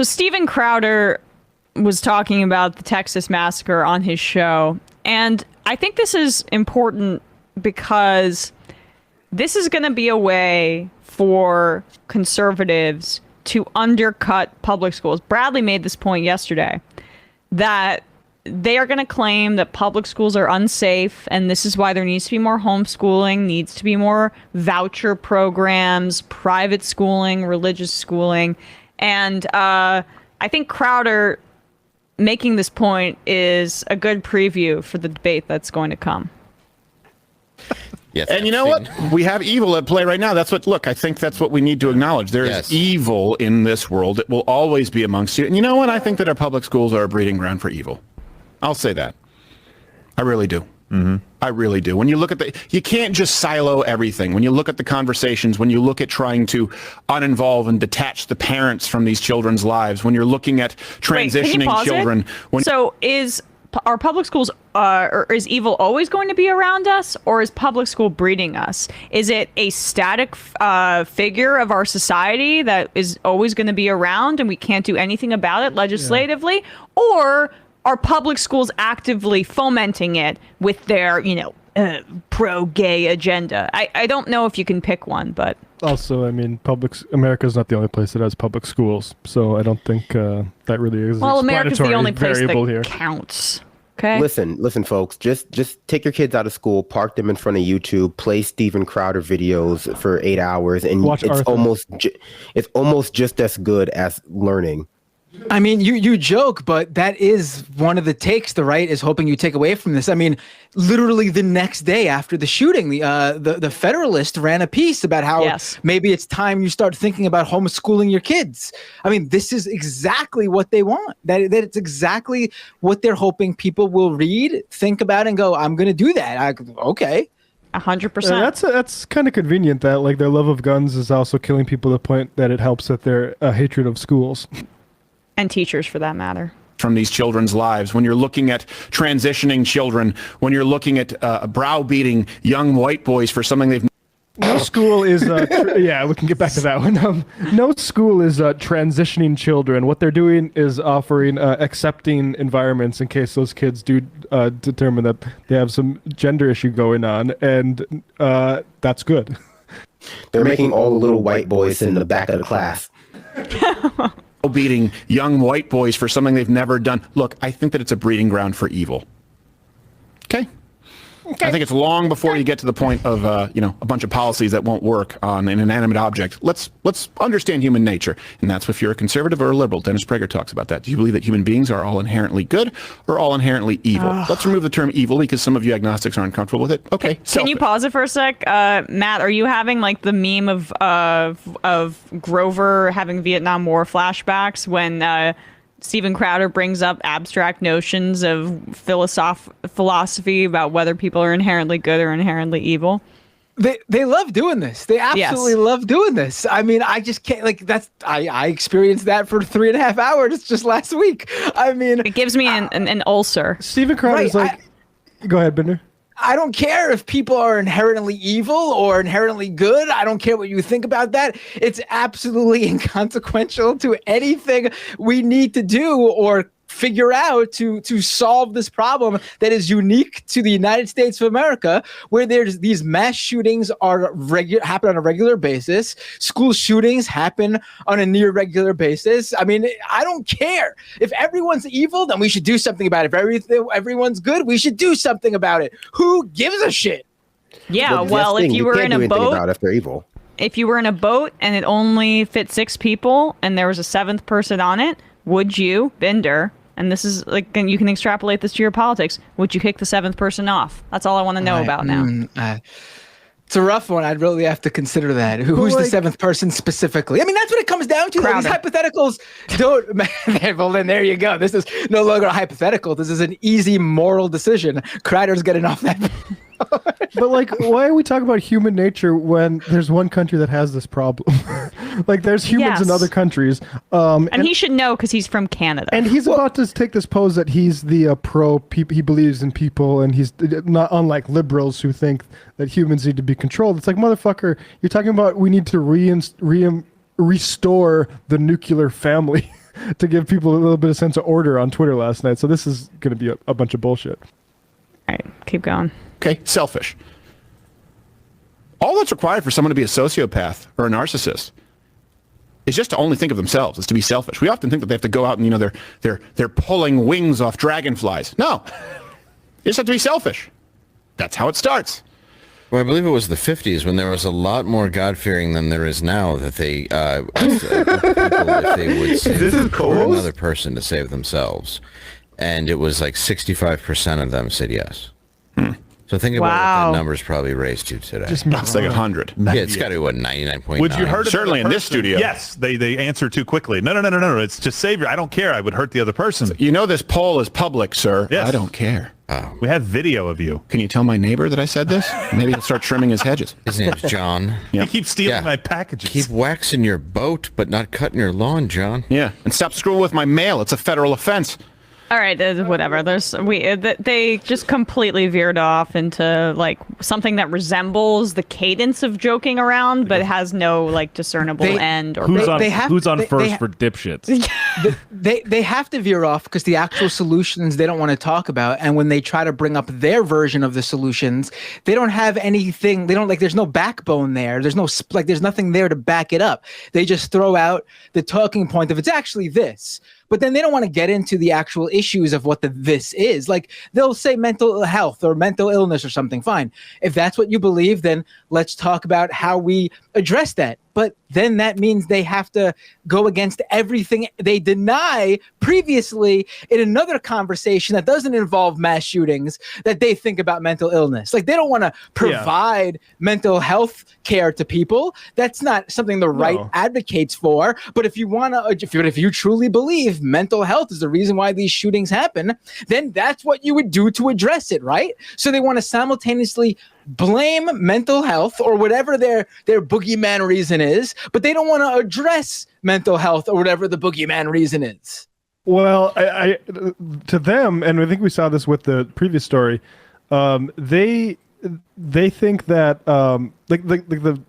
So Steven Crowder was talking about the Texas massacre on his show. And I think this is important because this is going to be a way for conservatives to undercut public schools. Bradley made this point yesterday, that they are going to claim that public schools are unsafe, and this is why there needs to be more homeschooling, needs to be more voucher programs, private schooling, religious schooling. And I think Crowder making this point is a good preview for the debate that's going to come. Yes, and you know what? We have evil at play right now. I think that's what we need to acknowledge. There is evil in this world. It will always be amongst you. And you know what? I think that our public schools are a breeding ground for evil. I'll say that. I really do. Mm-hmm. I really do. When you look at you can't just silo everything. When you look at the conversations, when you look at trying to uninvolve and detach the parents from these children's lives, when you're looking at transitioning children. Are public schools, or is evil always going to be around us, or is public school breeding us? Is it a static figure of our society that is always going to be around and we can't do anything about it legislatively? Yeah. Or are public schools actively fomenting it with their, pro-gay agenda? I don't know if you can pick one, but... Also, I mean, America is not the only place that has public schools, so I don't think that really is. Well, America's the only place that counts. Okay. Listen, folks. Just take your kids out of school, park them in front of YouTube, play Steven Crowder videos for 8 hours, and it's almost just as good as learning. I mean, you joke, but that is one of the takes the right is hoping you take away from this. I mean, literally the next day after the shooting, the Federalist ran a piece about how maybe it's time you start thinking about homeschooling your kids. I mean, this is exactly what they want. That it's exactly what they're hoping people will read, think about, and go, I'm going to do that. Okay. 100%. That's kind of convenient that like their love of guns is also killing people to the point that it helps with their hatred of schools. And teachers, for that matter. From these children's lives, when you're looking at transitioning children, when you're looking at browbeating young white boys for something they've... No school is... yeah, we can get back to that one. No school is transitioning children. What they're doing is offering accepting environments in case those kids do determine that they have some gender issue going on, and that's good. They're making all the little white boys in the back of the class. Beating young white boys for something they've never done. Look, I think that it's a breeding ground for evil. Okay. I think it's long before you get to the point of a bunch of policies that won't work on an inanimate object. Let's understand human nature, and that's if you're a conservative or a liberal. Dennis Prager talks about that. Do you believe that human beings are all inherently good or all inherently evil? Let's remove the term evil because some of you agnostics are uncomfortable with it. Okay. Can you pause it for a sec, Matt? Are you having like the meme of Grover having Vietnam War flashbacks when Steven Crowder brings up abstract notions of philosophy about whether people are inherently good or inherently evil? They love doing this. They absolutely love doing this. I mean, I just can't, like, I experienced that for 3.5 hours just last week. I mean, it gives me an ulcer. Steven Crowder is go ahead, Binder. I don't care if people are inherently evil or inherently good. I don't care what you think about that. It's absolutely inconsequential to anything we need to do or figure out to solve this problem that is unique to the United States of America, where there's these mass shootings happen on a regular basis. School shootings happen on a near regular basis. I mean, I don't care. If everyone's evil, then we should do something about it. If everyone's good, we should do something about it. Who gives a shit? Yeah, well, if you were in a boat, if they're evil. If you were in a boat and it only fit 6 people and there was a 7th person on it, would you, Binder, and this is like, and you can extrapolate this to your politics, would you kick the 7th person off? That's all I want to know about now. It's a rough one. I'd really have to consider that. Who's the 7th person specifically? I mean, that's what it comes down to. These hypotheticals don't... Well, then there you go. This is no longer a hypothetical. This is an easy moral decision. Crowder's getting off that... But like, why are we talking about human nature when there's one country that has this problem? Like, there's humans in other countries. And he should know because he's from Canada. And he's about to take this pose that he's the he believes in people, and he's not unlike liberals who think that humans need to be controlled. It's like, motherfucker, you're talking about we need to restore the nuclear family. to give people a little bit of sense of order on Twitter last night. So this is going to be a bunch of bullshit. All right, keep going. Okay, selfish. All that's required for someone to be a sociopath or a narcissist is just to only think of themselves, is to be selfish. We often think that they have to go out and, you know, they're pulling wings off dragonflies. No, you just have to be selfish. That's how it starts. Well, I believe it was the 50s when there was a lot more God-fearing than there is now that they people, if they would save another person to save themselves. And it was like 65% of them said yes. So think about what the numbers probably raised to today. It's like 100. Yeah, it's got to be, what, 99.9? Would you hurt Certainly in this studio. Yes, they answer too quickly. No. It's just save your. I don't care. I would hurt the other person. You know this poll is public, sir. Yes. I don't care. We have video of you. Can you tell my neighbor that I said this? Maybe he'll start trimming his hedges. His name's John. He keeps stealing my packages. Keep waxing your boat, but not cutting your lawn, John. Yeah, and stop screwing with my mail. It's a federal offense. All right, whatever. They just completely veered off into like something that resembles the cadence of joking around, but has no like discernible end. Or who's on first for dipshits? They have to veer off because the actual solutions they don't want to talk about, and when they try to bring up their version of the solutions, they don't have anything. They don't like. There's no backbone there. There's no like. There's nothing there to back it up. They just throw out the talking point of it's actually this. But then they don't want to get into the actual issues of what this is. Like they'll say mental health or mental illness or something. Fine. If that's what you believe, then let's talk about how we address that. But then that means they have to go against everything they deny previously in another conversation that doesn't involve mass shootings that they think about mental illness. Like they don't want to provide mental health care to people. That's not something the right advocates for. But if you want to, if you truly believe mental health is the reason why these shootings happen, then that's what you would do to address it, right? So they want to simultaneously blame mental health or whatever their boogeyman reason is, but they don't want to address mental health or whatever the boogeyman reason is. Well, I to them, and I think we saw this with the previous story, they think that like the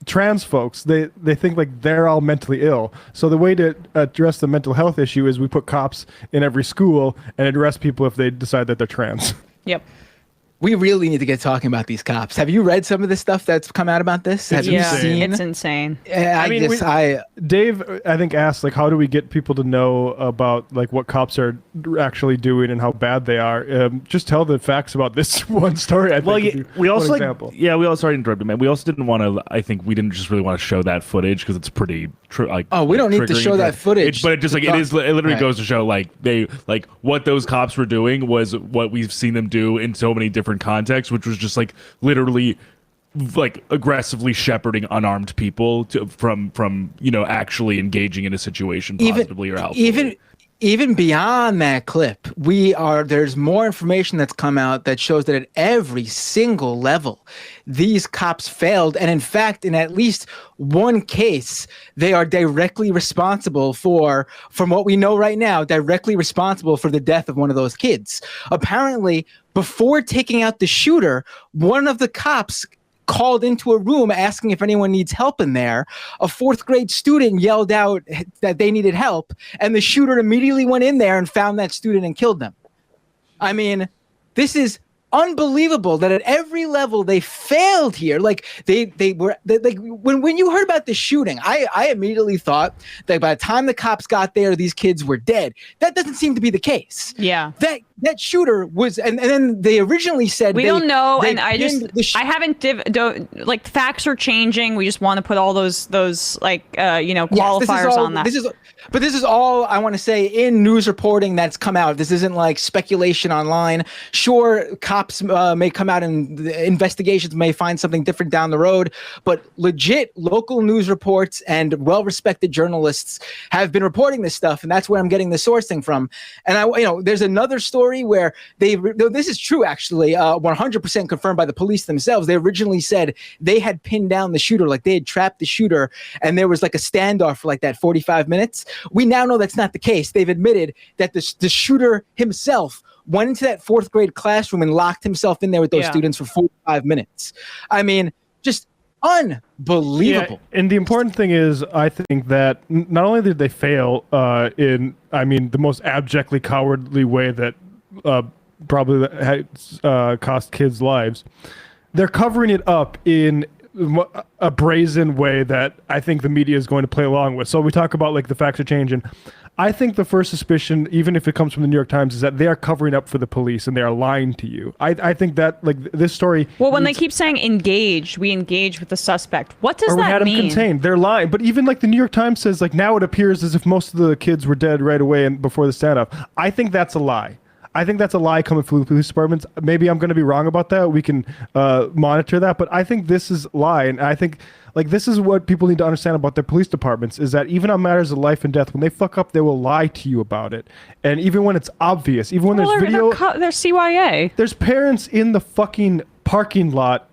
trans folks, they think like they're all mentally ill. So the way to address the mental health issue is we put cops in every school and arrest people if they decide that they're trans. Yep. We really need to get talking about these cops. Have you read some of the stuff that's come out about this? Have you seen? It's insane. Dave, I think, asked, like, how do we get people to know about, like, what cops are actually doing and how bad they are? Just tell the facts about this one story, I think. We also, sorry to interrupt you, man. We also didn't want to, I think we didn't just really want to show that footage because it's pretty, we don't need to show that footage. But it just, like, it literally goes to show, like, what those cops were doing was what we've seen them do in so many different contexts, which was just, like, literally, like, aggressively shepherding unarmed people from actually engaging in a situation positively or helpfully. Even beyond that clip, there's more information that's come out that shows that at every single level, these cops failed. And in fact, in at least one case, they are directly responsible from what we know right now, directly responsible for the death of one of those kids. Apparently, before taking out the shooter, one of the cops called into a room asking if anyone needs help in there. A fourth grade student yelled out that they needed help, and the shooter immediately went in there and found that student and killed them. I mean, this is unbelievable that at every level they failed here. Like when you heard about the shooting, I immediately thought that by the time the cops got there, these kids were dead. That doesn't seem to be the case. Yeah. That shooter was, and then they originally said we don't know, and I haven't facts are changing. We just want to put all those qualifiers on that. This is all I want to say in news reporting that's come out. This isn't like speculation online. Sure, cops may come out and investigations may find something different down the road, but legit local news reports and well-respected journalists have been reporting this stuff, and that's where I'm getting the sourcing from. And there's another story where this is true actually, 100% confirmed by the police themselves. They originally said they had pinned down the shooter, like they had trapped the shooter, and there was like a standoff for like that 45 minutes. We now know that's not the case. They've admitted that the shooter himself went into that fourth grade classroom and locked himself in there with those students for 45 minutes. I mean, just unbelievable. Yeah, and the important thing is, I think that not only did they fail in, I mean, the most abjectly cowardly way that probably cost kids' lives, they're covering it up in a brazen way that I think the media is going to play along with. So we talk about like the facts are changing. I think the first suspicion, even if it comes from the New York Times, is that they are covering up for the police and they are lying to you. I think that like this story. Well, when they keep saying engaged, we engage with the suspect. What does that mean? Or we had them contained. They're lying. But even like the New York Times says, like now it appears as if most of the kids were dead right away and before the standoff. I think that's a lie. I think that's a lie coming from the police departments. Maybe I'm going to be wrong about that. We can monitor that. But I think this is a lie. And I think like this is what people need to understand about their police departments is that even on matters of life and death, when they fuck up, they will lie to you about it. And even when it's obvious, even when there's video. They're CYA. There's parents in the fucking parking lot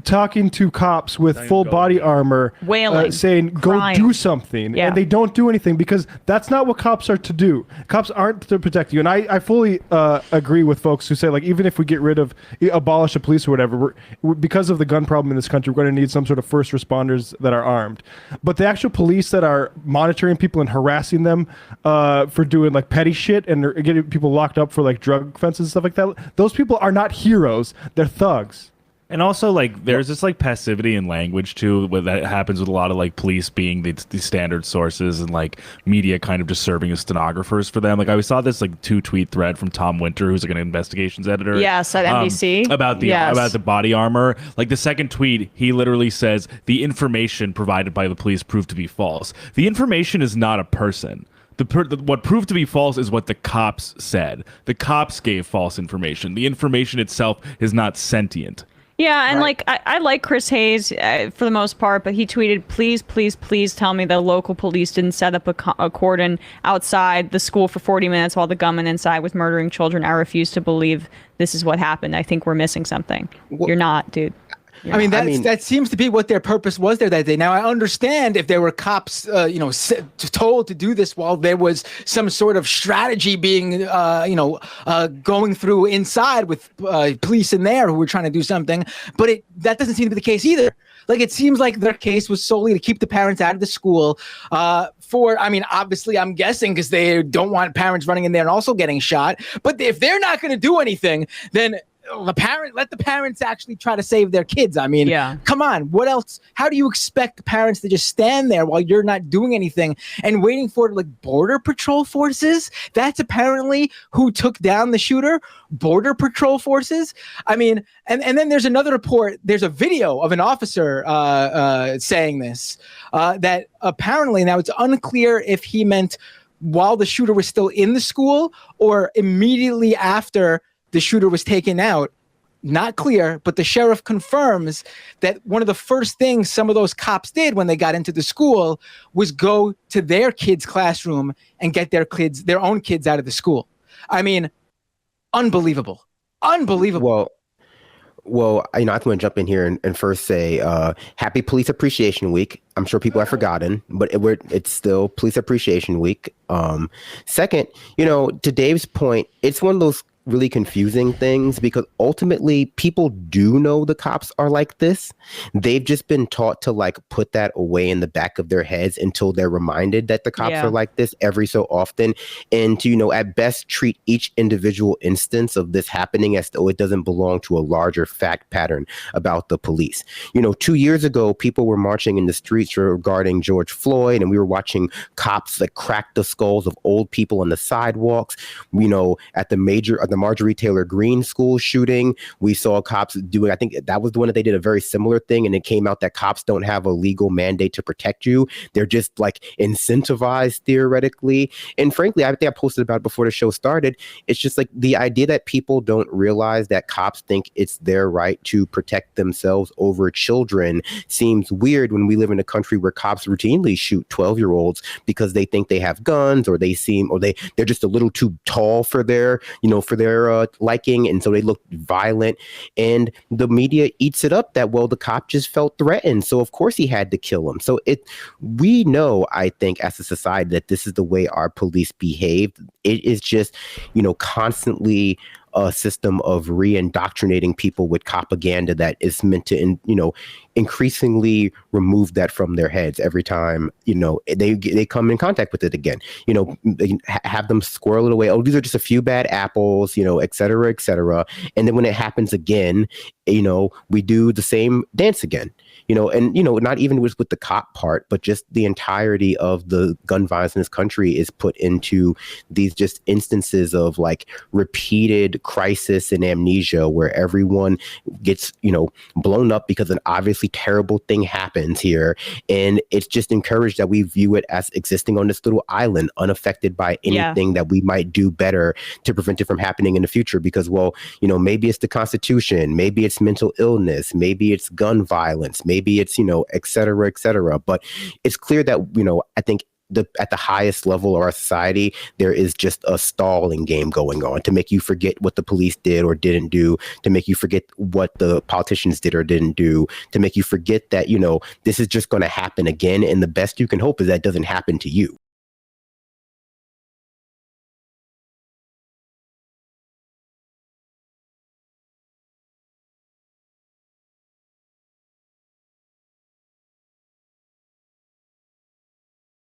talking to cops with full body armor, wailing, saying, go crying. Do something. Yeah. And they don't do anything because that's not what cops are to do. Cops aren't to protect you. And I fully agree with folks who say, like, even if we get rid of, abolish the police or whatever, because of the gun problem in this country, we're going to need some sort of first responders that are armed. But the actual police that are monitoring people and harassing them for doing, like, petty shit and getting people locked up for, like, drug offenses and stuff like that, those people are not heroes. They're thugs. And also, like, there's this, like, passivity in language, too, that happens with a lot of, like, police being the standard sources and, like, media kind of just serving as stenographers for them. Like, I saw this, like, 2-tweet thread from Tom Winter, who's, like, an investigations editor. Yes, at NBC. About the body armor. Like, the second tweet, he literally says, the information provided by the police proved to be false. The information is not a person. What proved to be false is what the cops said. The cops gave false information. The information itself is not sentient. Yeah, and like I like Chris Hayes for the most part, but he tweeted, please tell me the local police didn't set up a cordon outside the school for 40 minutes while the gunman inside was murdering children. I refuse to believe this is what happened. I think we're missing something. Well, you're not, dude. That seems to be what their purpose was there that day. Now, I understand if there were cops, told to do this while there was some sort of strategy being, going through inside with police in there who were trying to do something. But that doesn't seem to be the case either. Like, it seems like their case was solely to keep the parents out of the school obviously, I'm guessing because they don't want parents running in there and also getting shot. But if they're not going to do anything, then let the parents actually try to save their kids. I mean, come on. What else? How do you expect parents to just stand there while you're not doing anything and waiting for like border patrol forces? That's apparently who took down the shooter. Border patrol forces. I mean, and then there's another report. There's a video of an officer saying this that apparently now it's unclear if he meant while the shooter was still in the school or immediately after the shooter was taken out. Not clear, but the sheriff confirms that one of the first things some of those cops did when they got into the school was go to their kids' classroom and get their own kids out of the school. I mean, unbelievable. Well, I just want to jump in here and first say happy Police Appreciation Week. I'm sure people have forgotten, but it's still Police Appreciation Week. Second, to Dave's point, it's one of those really confusing things because ultimately people do know the cops are like this. They've just been taught to like put that away in the back of their heads until they're reminded that the cops are like this every so often, and to at best treat each individual instance of this happening as though it doesn't belong to a larger fact pattern about the police. 2 years ago people were marching in the streets regarding George Floyd, and we were watching cops like crack the skulls of old people on the sidewalks. At the Marjorie Taylor Greene school shooting, we saw cops doing, I think that was the one that they did a very similar thing, and it came out that cops don't have a legal mandate to protect you. They're just like incentivized theoretically. And frankly, I think I posted about it before the show started. It's just like the idea that people don't realize that cops think it's their right to protect themselves over children seems weird when we live in a country where cops routinely shoot 12-year-olds because they think they have guns, or they're just a little too tall for their liking, and so they look violent, and the media eats it up that, well, the cop just felt threatened, so of course he had to kill him. So we know, I think, as a society that this is the way our police behave. It is just constantly a system of re-indoctrinating people with propaganda that is meant to, increasingly remove that from their heads every time, they come in contact with it again. They have them squirrel it away. Oh, these are just a few bad apples, et cetera, et cetera. And then when it happens again, we do the same dance again. Not even with the cop part, but just the entirety of the gun violence in this country is put into these just instances of like repeated crisis and amnesia where everyone gets, blown up because an obviously terrible thing happens here. And it's just encouraged that we view it as existing on this little island, unaffected by anything that we might do better to prevent it from happening in the future. Because, maybe it's the Constitution, maybe it's mental illness, maybe it's gun violence, maybe it's, et cetera, et cetera. But it's clear that, I think at the highest level of our society, there is just a stalling game going on to make you forget what the police did or didn't do, to make you forget what the politicians did or didn't do, to make you forget that, this is just going to happen again. And the best you can hope is that it doesn't happen to you.